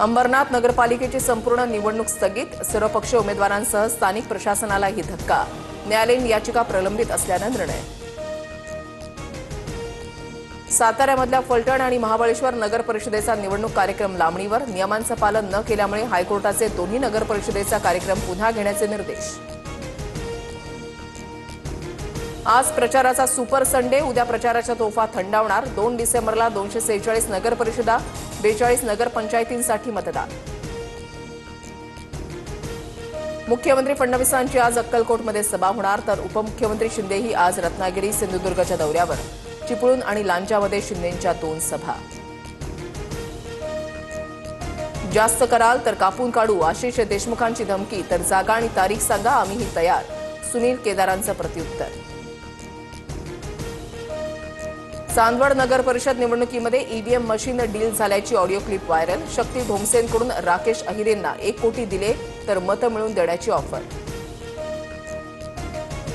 अंबरनाथ नगरपालिकेची संपूर्ण निवडणूक स्थगित, सर्वपक्षीय उमेदवारांसह स्थानिक प्रशासनालाही धक्का, न्यायालयीन याचिका प्रलंबित असल्यानं निर्णय. साताऱ्यामधल्या फलटण आणि महाबळेश्वर नगर परिषदेचा निवडणूक कार्यक्रम लांबणीवर, नियमांचं पालन न केल्यामुळे हायकोर्टाचे दोन्ही नगर परिषदेचा कार्यक्रम पुन्हा घेण्याचे निर्देश. आज प्रचाराचा सुपर संडे, उद्या प्रचाराच्या तोफा थंडावणार. 2 डिसेंबरला 246 नगर परिषदा, 42 नगरपंचायतींसाठी मतदान. मुख्यमंत्री फडणवीसांची आज अक्कलकोटमध्ये सभा होणार, तर उपमुख्यमंत्री शिंदेही आज रत्नागिरी सिंधुदुर्गच्या दौऱ्यावर. चिपळूण आणि लांजामध्ये शिंदेंच्या 2 सभा. जास्त कराल तर कापून काढू, आशिष देशमुखांची धमकी, तर जागा आणि तारीख सांगा, आम्हीही तयार, सुनील केदारांचं प्रत्युत्तर. चांदवड नगर परिषद निवडणुकीमध्ये ईव्हीएम मशीन डील झाल्याची ऑडिओ क्लिप व्हायरल. शक्ती ढोमसेंकडून राकेश अहिरेंना 1 कोटी दिले तर मतं मिळवून देण्याची ऑफर.